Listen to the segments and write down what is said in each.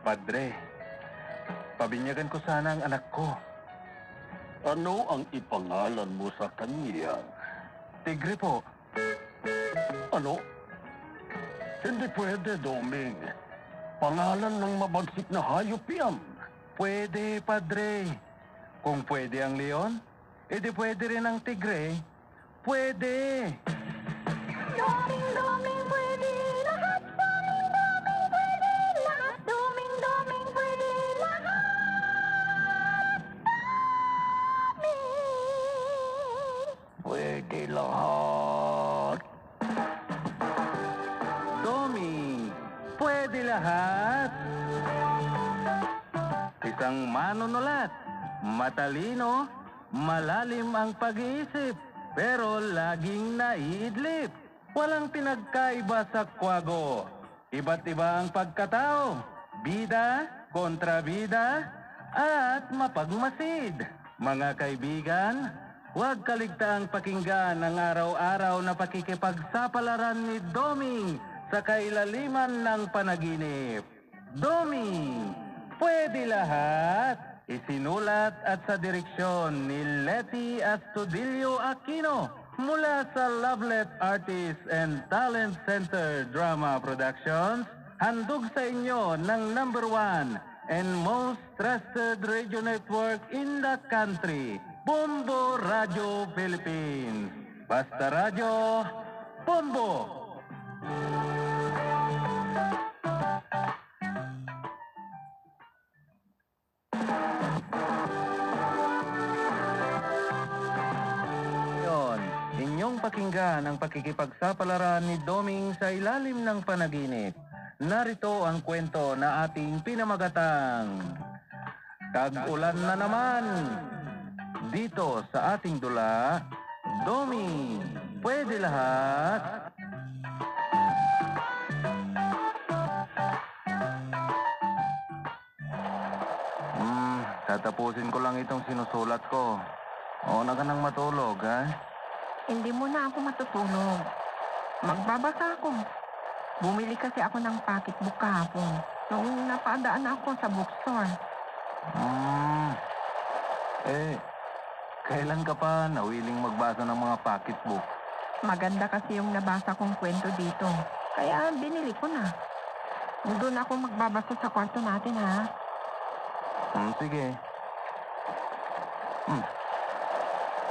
Padre, pabinyagan ko sana ang anak ko. Ano ang ipangalan mo sa kanya? Tigre po. Ano? Hindi pwede, Doming. Pangalan ng mabagsik na hayop yan. Pwede, Padre. Kung pwede ang leon, edi pwede rin ang tigre. Pwede. Doming, doming, pwede lahat. Doming, doming, pwede lahat. Doming, doming, pwede lahat. Doming! Pwede lahat. Domi, pwede lahat. Isang manunulat, matalino, malalim ang pag-iisip, pero laging naiidlip. Walang pinagkaiba sa kwago. Iba't iba ang pagkatao, bida, kontrabida, at mapagmasid. Mga kaibigan, huwag kaligtaang pakinggan ang araw-araw na pakikipagsapalaran ni Doming sa kailaliman ng panaginip. Doming, pwede lahat. Isinulat at sa direksyon ni Leti Astudillo Aquino mula sa Lovelet Artists and Talent Center Drama Productions. Handog sa inyo ng #1 and most trusted radio network in the country, Bombo Radio Philippines. Basta Radio, Bombo! Yon, inyong pakinggan ang pakikipagsapalaran ni Doming sa ilalim ng panaginip. Narito ang kwento na ating pinamagatang Tag-ulan na naman. Dito sa ating dula, Doming, pwede lahat. Tatapusin ko lang itong sinusulat ko. O na ka nang matulog, ha? Hindi mo na ako matutulog. Magbabasa ako. Bumili kasi ako ng pocketbook kahapon. Noong napadaan ako sa bookstore. Kailan ka pa nawiling magbasa ng mga pocketbook? Maganda kasi yung nabasa kong kwento dito. Kaya binili ko na. Doon ako magbabasa sa kwarto natin, ha? Sige.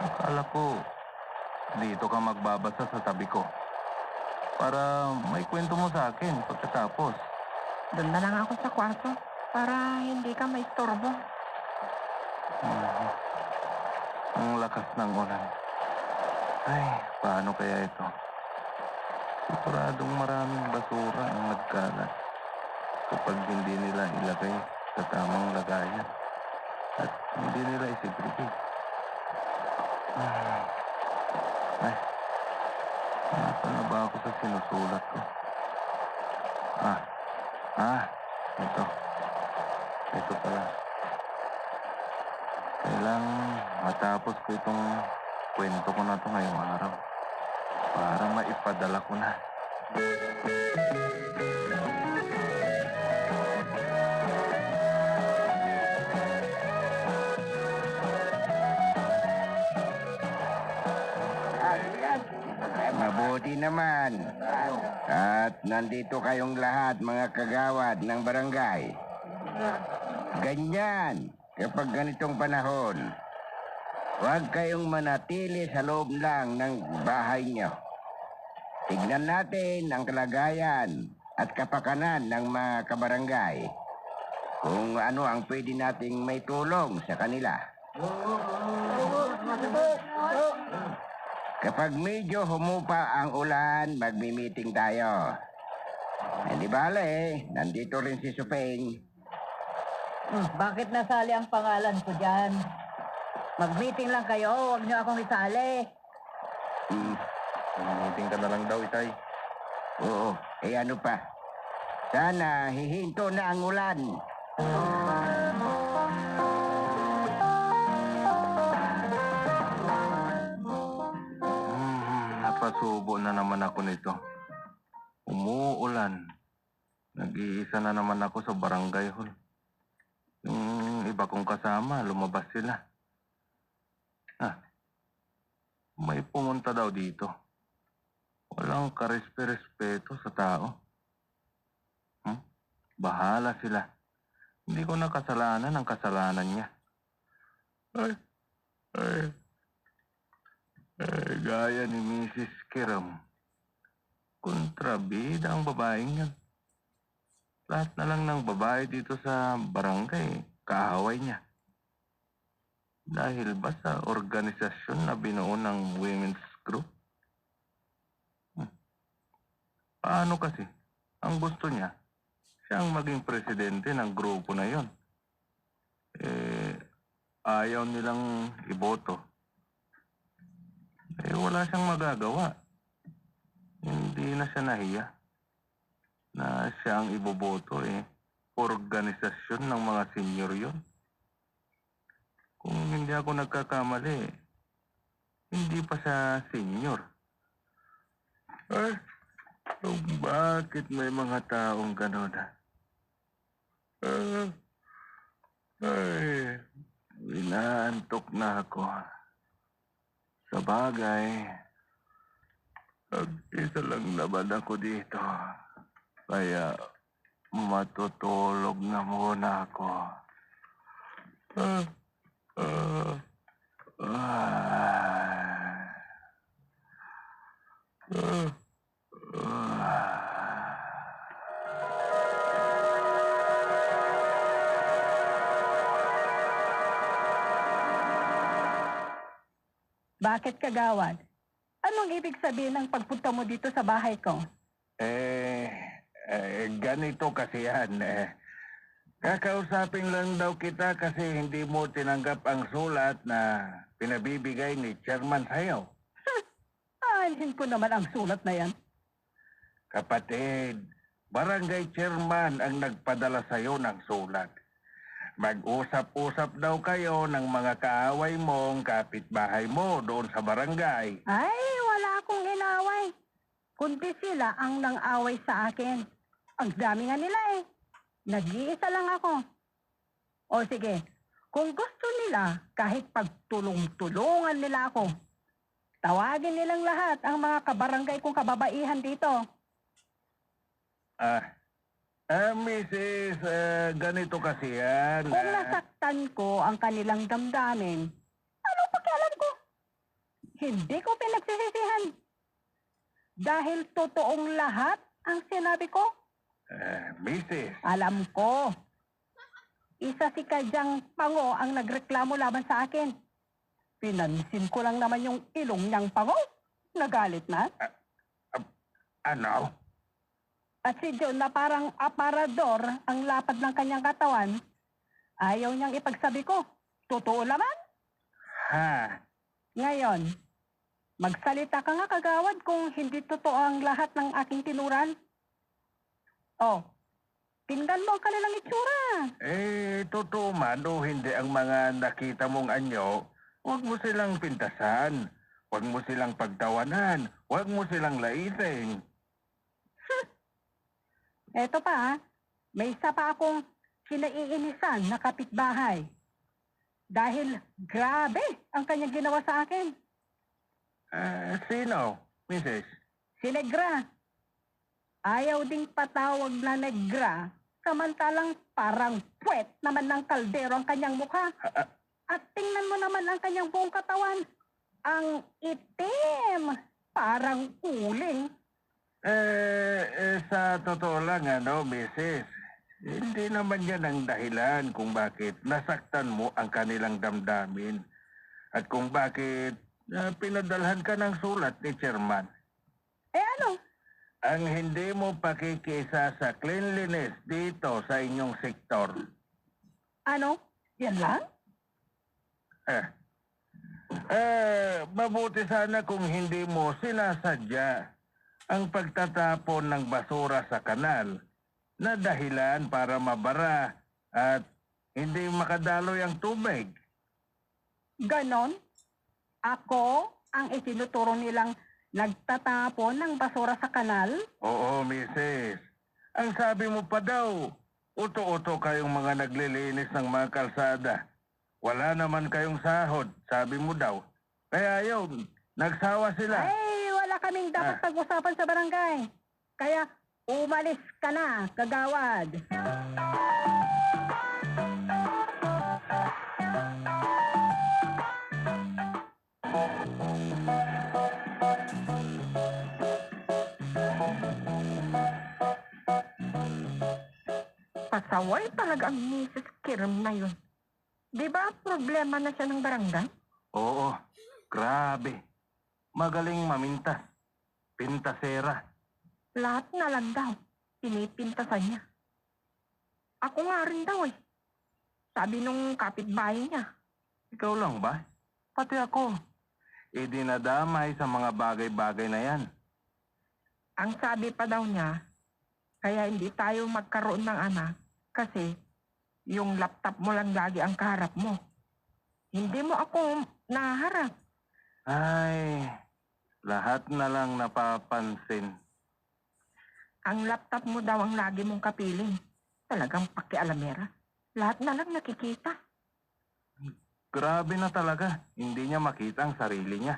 Akala ko, dito ka magbabasa sa tabi ko. Para may kwento mo sa akin pagkatapos. Doon na lang ako sa kwarto para hindi ka maistorbo. Ang lakas ng ulan. Ay, paano kaya ito? Siguradong maraming basura ang nagkalat kapag hindi nila ilagay sa tamang lagayan at hindi nila isegregate. Nasaan na ba ako sa sinusulat ko? Ito. Ito pala. Kailangan matapos ko itong kwento ko na ito ngayong araw para maipadala ko na. Mabuti naman. At nandito kayong lahat, mga kagawad ng barangay. Ganyan, kapag ganitong panahon, huwag kayong manatili sa loob lang ng bahay niyo. Tignan natin ang kalagayan at kapakanan ng mga kabarangay. Kung ano ang pwede nating may tulong sa kanila. Kapag medyo humupa ang ulan, magmi-meeting tayo. Hindi bale, nandito rin si Supeng. Bakit nasali ang pangalan ko dyan? Mag-meeting lang kayo, huwag niyo akong isali. Meeting ka na lang daw, Itay. Oo, ano pa? Sana hihinto na ang ulan. Napasubo na naman ako nito. Umuulan. Nag-iisa na naman ako sa barangay hall. Yung iba kong kasama, lumabas sila. May pumunta daw dito. Walang karespe-respeto sa tao. Bahala sila. Hindi ko na kasalanan ang kasalanan niya. Ay, gaya ni Mrs. Kiram. Kontrabida ang babaeng yan. Lahat na lang ng babae dito sa barangay, kaaway niya. Dahil ba sa organisasyon na binuo ng women's group? Paano kasi? Ang gusto niya, siyang maging presidente ng grupo na yon. Ayaw nilang iboto. Wala siyang magagawa. Hindi na siya nahiya na siya ang iboboto organisasyon ng mga senior yon. Kung hindi ako nagkakamali, hindi pa siya senior. Bakit may mga taong gano'n? Inaantok na ako. Sa bagay, isa lang naman ako dito. Kaya matutulog na muna ako. Bakit kagawad? Anong ibig sabihin ng pagpunta mo dito sa bahay ko? Ganito kasi yan. Kakausapin lang daw kita kasi hindi mo tinanggap ang sulat na pinabibigay ni Chairman sa'yo. Aanhin ko naman ang sulat na yan. Kapatid, barangay chairman ang nagpadala sa'yo ng sulat. Mag-usap-usap daw kayo ng mga kaaway mong kapitbahay mo doon sa barangay. Ay, wala akong inaway. Kundi sila ang nang-away sa akin. Ang dami nga nila eh. Nag-iisa lang ako. O sige, kung gusto nila, kahit pagtulong-tulungan nila ako, tawagin nilang lahat ang mga kabarangay kong kababaihan dito. Mrs., ganito kasi yan. Kung nasaktan ko ang kanilang damdamin, anong pakialam ko? Hindi ko pinagsisisihan. Dahil totoong lahat ang sinabi ko. Mrs., Alam ko. Isa si Kadyang Pango ang nagreklamo laban sa akin. Pinansin ko lang naman yung ilong niyang Pango. Nagalit na. ano? At si John na parang aparador ang lapad ng kanyang katawan, ayaw niyang ipagsabi ko. Totoo naman. Ha? Ngayon, magsalita ka nga kagawad kung hindi totoo ang lahat ng aking tinuran. Oh, tingnan mo ang kanilang itsura. Totoo man o hindi ang mga nakita mong anyo, huwag mo silang pintasan. Huwag mo silang pagtawanan. Huwag mo silang laitin. Eto pa, may isa pa akong kinaiinisan na kapitbahay. Dahil grabe ang kanyang ginawa sa akin. Sino, Mrs.? Si Negra. Ayaw ding patawag na Negra, samantalang parang puwet naman ng kaldero ang kanyang mukha. At tingnan mo naman ang kanyang buong katawan. Ang itim, parang uling. Sa totoo lang, Mrs., hindi naman yan ang dahilan kung bakit nasaktan mo ang kanilang damdamin at kung bakit pinadalhan ka ng sulat ni Chairman. Ano? Ang hindi mo pakikisa sa cleanliness dito sa inyong sektor. Ano? Yan lang? Mabuti sana kung hindi mo sinasadya ang pagtatapon ng basura sa kanal na dahilan para mabara at hindi makadaloy ang tubig. Ganon? Ako ang itinuturo nilang nagtatapon ng basura sa kanal? Oo, Mrs. Ang sabi mo pa daw, uto-uto kayong mga naglilinis ng mga kalsada. Wala naman kayong sahod, sabi mo daw. Kaya yun, nagsawa sila. Ay, wala kaming dapat pag-usapan sa barangay. Kaya umalis ka na, kagawad. Pasaway talaga ang Mrs. Kiram na yun. Di ba problema na siya ng barangay? Oo, grabe. Magaling mamintas. Pintasera. Lahat na lang daw. Pinipintasan niya. Ako nga rin daw eh. Sabi nung kapitbahay niya. Ikaw lang ba? Pati ako. Dinadamay sa mga bagay-bagay na yan. Ang sabi pa daw niya, kaya hindi tayo magkaroon ng anak kasi yung laptop mo lang lagi ang kaharap mo. Hindi mo ako naharap. Ay, lahat na lang napapansin. Ang laptop mo daw ang lagi mong kapiling. Talagang pakialamera. Lahat na lang nakikita. Grabe na talaga. Hindi niya makita ang sarili niya.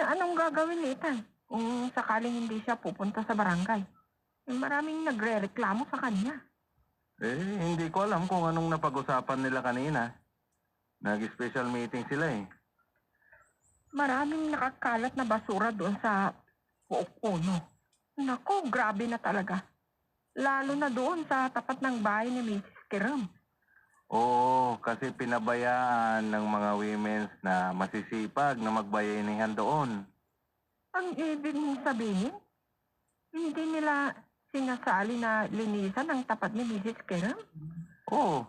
Anong gagawin ni Ethan kung sakaling hindi siya pupunta sa barangay? Maraming nagre-reklamo sa kanya. Hindi ko alam kung anong napag-usapan nila kanina. Nag-special meeting sila eh. Maraming nakakalat na basura doon sa puok-uno. Naku, grabe na talaga. Lalo na doon sa tapat ng bahay ni Mrs. Kiram. Oo, kasi pinabayaan ng mga women's na masisipag na magbayanihan doon. Ang ibig mong sabihin, hindi nila sinasali na linisan ang tapat ni Mrs. Kiram? Oo,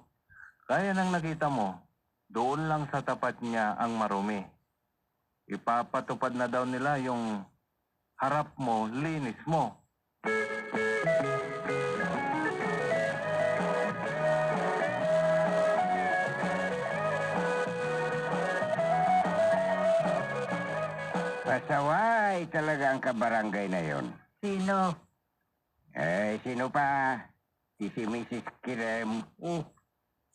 kaya nang nakita mo, doon lang sa tapat niya ang marumi. Ipapatupad na daw nila yung harap mo, linis mo. Pasaway talaga ang kabarangay na yon. Sino? Sino pa? Si Mrs. Kirem.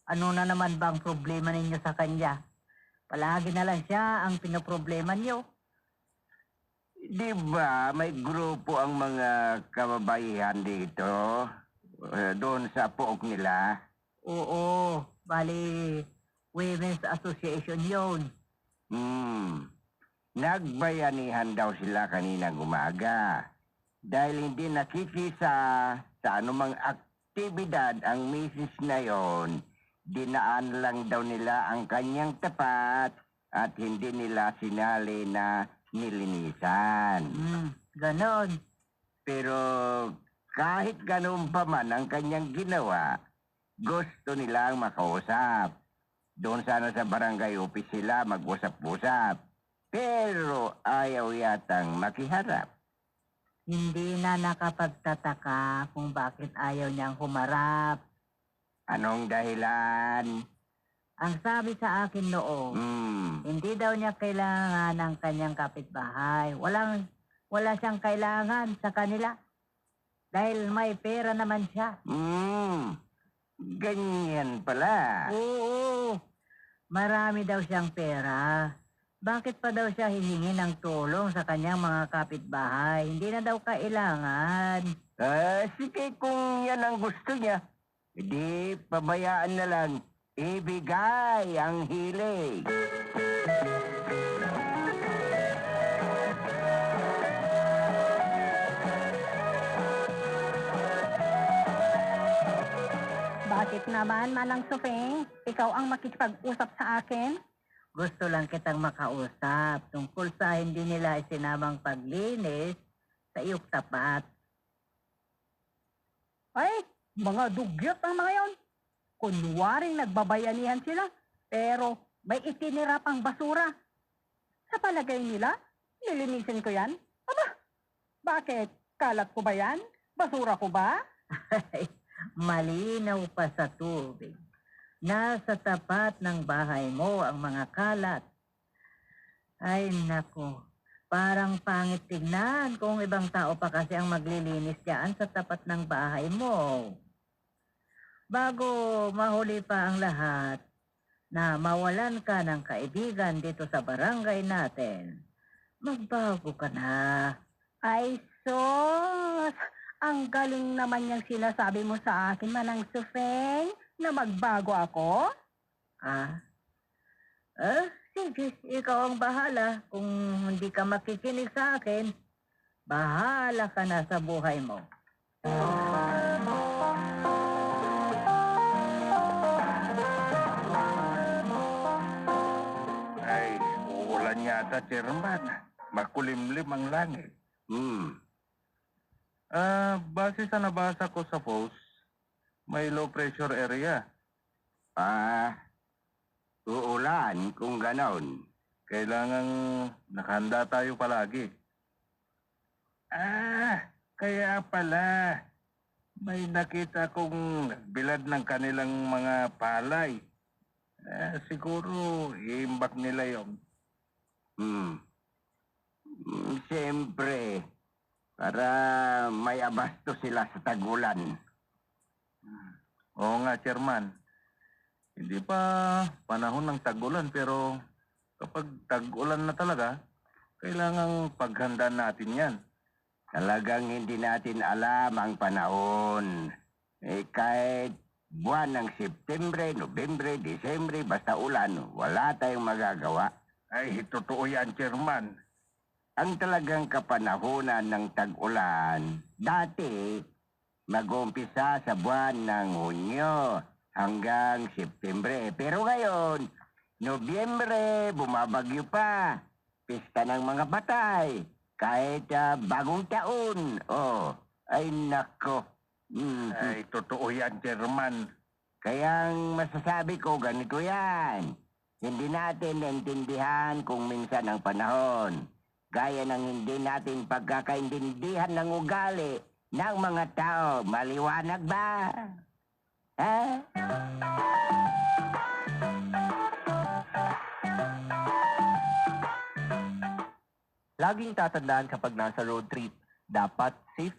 Ano na naman ba ang problema ninyo sa kanya? Palagi na lang siya ang pinoproblema niyo. Di ba may grupo ang mga kababaihan dito? Doon sa pook nila? Oo, bali, Women's Association yun. Nagbayanihan daw sila kaninang umaga. Dahil hindi nakikisa sa anumang aktibidad ang misis na yon, dinaan lang daw nila ang kanyang tapat at hindi nila sinali na nilinisan. Ganon. Pero kahit ganoon pa man ang kanyang ginawa, gusto nilang makausap. Doon sana sa barangay office sila mag-usap-usap. Pero ayaw yatang makiharap. Hindi na nakapagtataka kung bakit ayaw niyang humarap. Anong dahilan? Ang sabi sa akin noon, hindi daw niya kailangan ng kanyang kapitbahay. Wala siyang kailangan sa kanila. Dahil may pera naman siya. Ganyan pala. Oo, marami daw siyang pera. Bakit pa daw siya hihingi ng tulong sa kanyang mga kapitbahay? Hindi na daw kailangan. Sige kung yan ang gusto niya. Hindi, pabayaan na lang. Ibigay ang hilig. Bakit naman, Manang Sofeng? Ikaw ang makikipag-usap sa akin? Gusto lang kitang makausap tungkol sa hindi nila isinamang paglinis sa iyong tapat. Ay, mga dugyot ang mga yon. Kunwaring nagbabayanihan sila, pero may itinira pang basura. Sa palagay nila, nilinisin ko yan? Aba, bakit? Kalat ko ba yan? Basura ko ba? Malinaw pa sa tubig. Nasa tapat ng bahay mo ang mga kalat. Ay nako, Parang pangit tignan kung ibang tao pa kasi ang maglilinis diyan sa tapat ng bahay mo. Bago mahuli pa ang lahat na mawalan ka ng kaibigan dito sa barangay natin, magbago ka na. Ay, sos! Ang galing naman yung sinasabi mo sa akin, Manang Sufeng, na magbago ako. Ah? Sige, ikaw ang bahala. Kung hindi ka makikinig sa akin, bahala ka na sa buhay mo. Ay, uulan yata, Chairman. Makulimlim ang langit. Base sa nabasa ko sa post, may low pressure area. Uulan kung ganon. Kailangang nakahanda tayo palagi. Kaya pala. May nakita kong bilad ng kanilang mga palay. Siguro, iimbak nila yon. Siyempre, para may abasto sila sa tagulan. Oo nga, Chairman. Hindi pa panahon ng tag-ulan, pero kapag tag-ulan na talaga, kailangang paghandaan natin yan. Talagang hindi natin alam ang panahon. Kahit buwan ng Setyembre, Nobyembre, Disyembre, basta ulan, wala tayong magagawa. Ay, totoo yan, Chairman. Ang talagang kapanahunan ng tag-ulan, dati, mag-umpisa sa buwan ng Hunyo hanggang Setyembre. Pero ngayon, Nobyembre, bumabagyo pa. Pista ng mga batay. Kahit bagong taon. Ay nako. Ay, totoo yan, Chairman. Kaya ang masasabi ko, ganito yan. Hindi natin naintindihan kung minsan ang panahon. Gaya ng hindi natin pagkakaintindihan ng ugali ng mga tao. Maliwanag ba? Ha? Laging tatandaan kapag nasa road trip, dapat safety